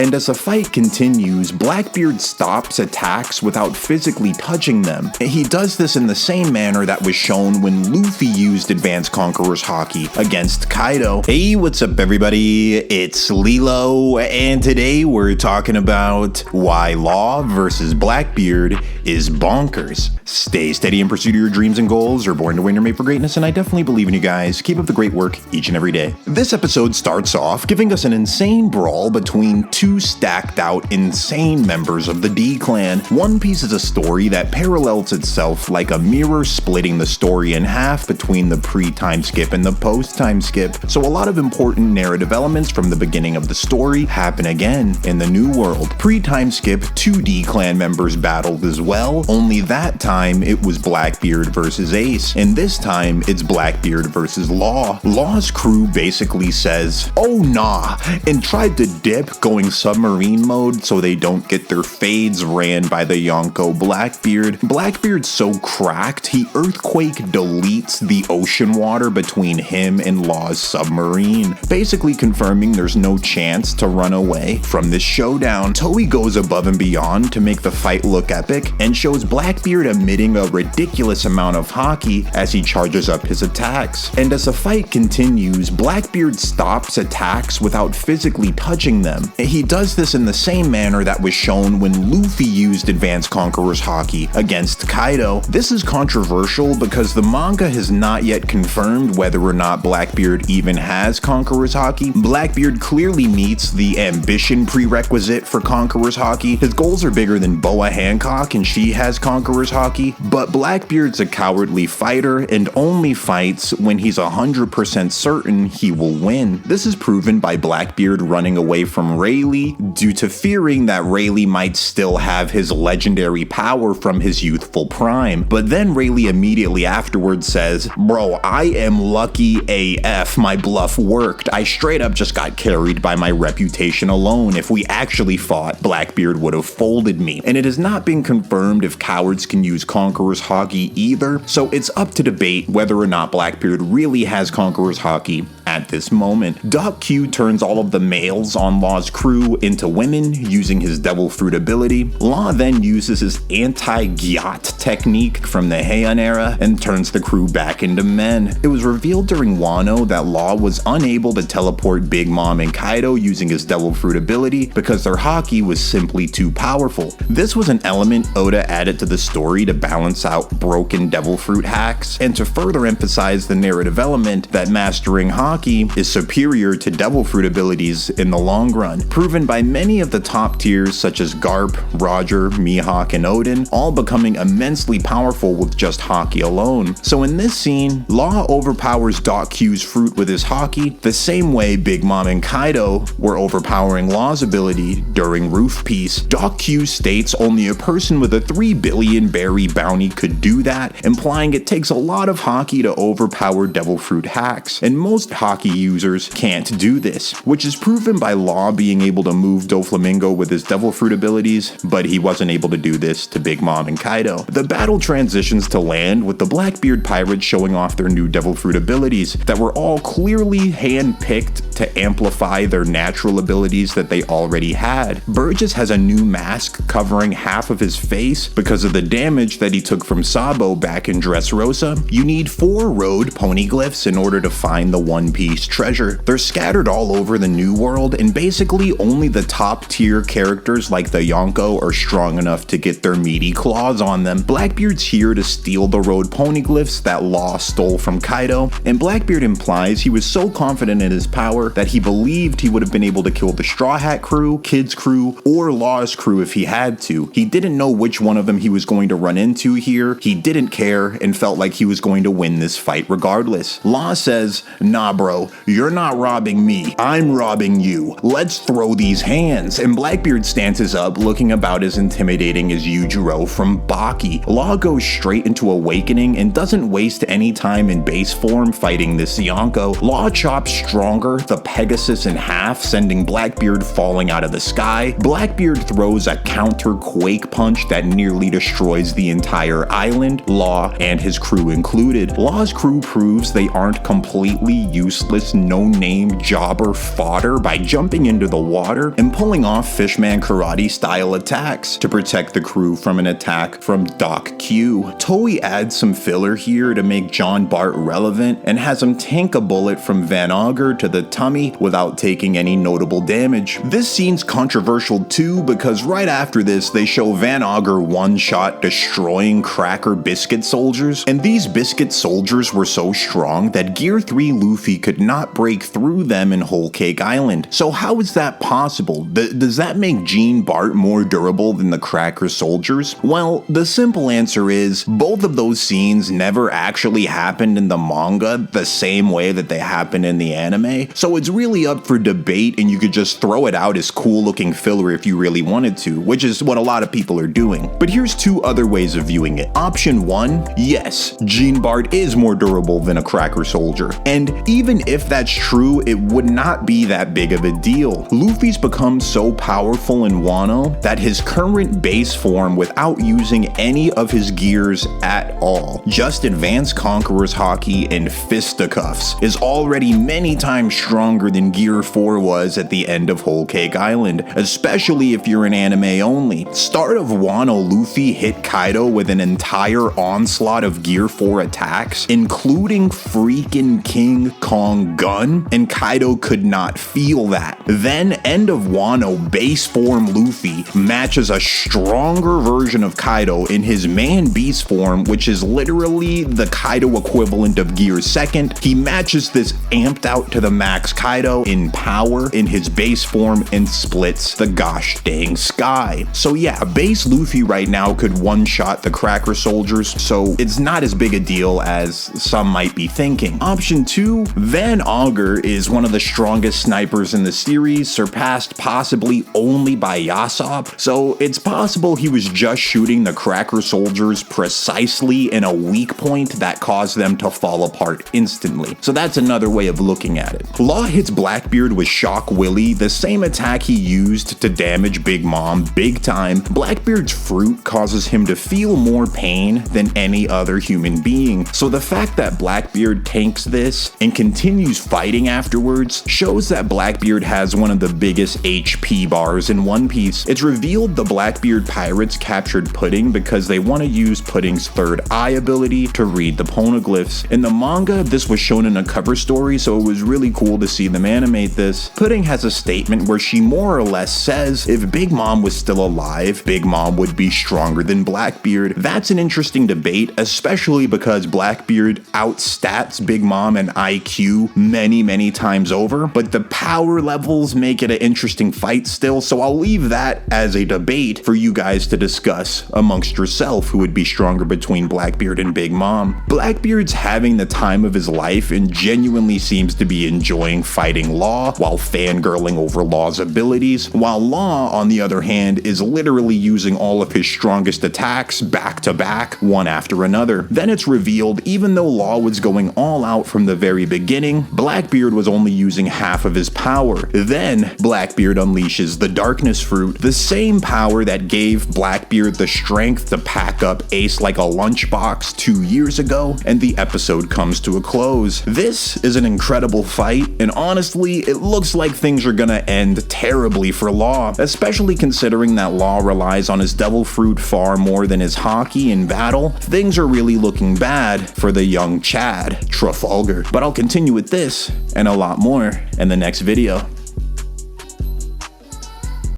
and as the fight continues, Blackbeard stops attacks without physically touching them. He does this in the same manner that was shown when Luffy used Advanced Conqueror's Haki against Kaido. Hey, what's up everybody? It's LeeLos, and today we're talking about why Law versus Blackbeard is bonkers. Stay steady in pursuit of your dreams and goals. You're born to win, you're made for greatness, and I definitely believe in you guys. Keep up the great work each and every day. This episode starts off giving us an insane brawl between two stacked out insane members of the D-Clan. One piece is a story that parallels itself like a mirror, splitting the story in half between the pre-time skip and the post-time skip. So a lot of important narrative elements from the beginning of the story happen again in the new world. Pre-time skip, two D-Clan members battled as well, only that time it was Blackbeard versus Ace, and this time it's Blackbeard versus Law. Law's crew basically says, "Oh nah," and tried to dip, going submarine mode so they don't get their fades ran by the Yonko Blackbeard. Blackbeard's so cracked, he earthquake deletes the ocean water between him and Law's submarine, basically confirming there's no chance to run away from this showdown. Toei goes above and beyond to make the fight look epic and shows Blackbeard emitting a ridiculous amount of Haki as he charges up his attacks. And as the fight continues, Blackbeard stops attacks without physically touching them. He does this in the same manner that was shown when Luffy used Advanced Conqueror's Haki against Kaido. This is controversial because the manga has not yet confirmed whether or not Blackbeard even has Conqueror's Haki. Blackbeard clearly meets the ambition prerequisite for Conqueror's Haki. His goals are bigger than Boa Hancock and she has Conqueror's Haki, but Blackbeard's a cowardly fighter and only fights when he's 100% certain he will win. This is proven by Blackbeard running away from Rayleigh due to fearing that Rayleigh might still have his legendary power from his youthful prime. But then Rayleigh immediately afterwards says, "Bro, I am lucky AF, my bluff worked. I straight up just got carried by my reputation alone. If we actually fought, Blackbeard would have folded me." And it has not been confirmed if cowards can use Conqueror's Haki either, so it's up to debate whether or not Blackbeard really has Conqueror's Haki at this moment. Doc Q turns all of the males on Law's crew into women using his Devil Fruit ability. Law then uses his anti-gyat technique from the Heian era and turns the crew back into men. It was revealed during Wano that Law was unable to teleport Big Mom and Kaido using his Devil Fruit ability because their Haki was simply too powerful. This was an element Oda added to the story to balance out broken Devil Fruit hacks and to further emphasize the narrative element that mastering Haki is superior to Devil Fruit abilities in the long run, proven by many of the top tiers such as Garp, Roger, Mihawk, and Odin, all becoming immensely powerful with just Haki alone. So in this scene, Law overpowers Doc Q's fruit with his Haki, the same way Big Mom and Kaido were overpowering Law's ability during Roof Piece. Doc Q states only a person with a 3 billion berry bounty could do that, implying it takes a lot of Haki to overpower Devil Fruit hacks, and most Haki users can't do this, which is proven by Law being able to move Doflamingo with his Devil Fruit abilities, but he wasn't able to do this to Big Mom and Kaido. The battle transitions to land with the Blackbeard pirates showing off their new Devil Fruit abilities that were all clearly hand-picked to amplify their natural abilities that they already had. Burgess has a new mask covering half of his face because of the damage that he took from Sabo back in Dressrosa. You need 4 road poneglyphs in order to find the One Piece treasure. They're scattered all over the new world, and basically only the top tier characters like the Yonko are strong enough to get their meaty claws on them. Blackbeard's here to steal the road poneglyphs that Law stole from Kaido, and Blackbeard implies he was so confident in his power that he believed he would have been able to kill the Straw Hat crew, Kid's crew, or Law's crew if he had to. He didn't know which one of them he was going to run into here, he didn't care, and felt like he was going to win this fight regardless. Law says, "Nah bro, you're not robbing me, I'm robbing you. Let's throw these hands." And Blackbeard stances up looking about as intimidating as Yujiro from Baki. Law goes straight into Awakening and doesn't waste any time in base form fighting this Yonko. Law chops Stronger, the Pegasus, in half, sending Blackbeard falling out of the sky. Blackbeard throws a counter Quake Punch that nearly destroys the entire island, Law and his crew included. Law's crew proves they aren't completely useless useless, no-name jobber fodder by jumping into the water and pulling off Fishman karate-style attacks to protect the crew from an attack from Doc Q. Toei adds some filler here to make John Bart relevant and has him tank a bullet from Van Auger to the tummy without taking any notable damage. This scene's controversial too because right after this they show Van Auger one-shot destroying Cracker Biscuit soldiers, and these Biscuit soldiers were so strong that Gear 3 Luffy could not break through them in Whole Cake Island. So how is that possible? Does that make Jean Bart more durable than the Cracker soldiers? Well, the simple answer is both of those scenes never actually happened in the manga the same way that they happened in the anime, so it's really up for debate and you could just throw it out as cool looking filler if you really wanted to, which is what a lot of people are doing. But here's two other ways of viewing it. Option 1, yes, Jean Bart is more durable than a Cracker soldier, and even if that's true, it would not be that big of a deal. Luffy's become so powerful in Wano that his current base form without using any of his gears at all, just Advanced Conqueror's Haki and Fisticuffs, is already many times stronger than Gear 4 was at the end of Whole Cake Island, especially if you're an anime only. Start of Wano, Luffy hit Kaido with an entire onslaught of Gear 4 attacks, including freaking King Kong Gun, and Kaido could not feel that. Then end of Wano, base form Luffy matches a stronger version of Kaido in his Man Beast form, which is literally the Kaido equivalent of Gear 2nd. He matches this amped out to the max Kaido in power in his base form and splits the gosh dang sky. So yeah, base Luffy right now could one-shot the Cracker soldiers, so it's not as big a deal as some might be thinking. Option 2, Van Auger is one of the strongest snipers in the series, surpassed possibly only by Yasop, so it's possible he was just shooting the Cracker soldiers precisely in a weak point that caused them to fall apart instantly. So that's another way of looking at it. Law hits Blackbeard with Shock Willie, the same attack he used to damage Big Mom big time. Blackbeard's fruit causes him to feel more pain than any other human being, so the fact that Blackbeard tanks this and continues fighting afterwards shows that Blackbeard has one of the biggest HP bars in One Piece. It's revealed the Blackbeard pirates captured Pudding because they want to use Pudding's third eye ability to read the poneglyphs. In the manga, this was shown in a cover story, so it was really cool to see them animate this. Pudding has a statement where she more or less says if Big Mom was still alive, Big Mom would be stronger than Blackbeard. That's an interesting debate, especially because Blackbeard outstats Big Mom in IQ many times over, but the power levels make it an interesting fight still, so I'll leave that as a debate for you guys to discuss amongst yourself who would be stronger between Blackbeard and Big Mom. Blackbeard's having the time of his life and genuinely seems to be enjoying fighting Law while fangirling over Law's abilities, while Law, on the other hand, is literally using all of his strongest attacks back to back, one after another. Then it's revealed even though Law was going all out from the very beginning, Blackbeard was only using half of his power. Then Blackbeard unleashes the Darkness Fruit, the same power that gave Blackbeard the strength to pack up Ace like a lunchbox 2 years ago, and the episode comes to a close. This is an incredible fight, and honestly, it looks like things are gonna end terribly for Law, especially considering that Law relies on his Devil Fruit far more than his Haki in battle. Things are really looking bad for the young Chad Trafalgar. But I'll continue with this and a lot more in the next video.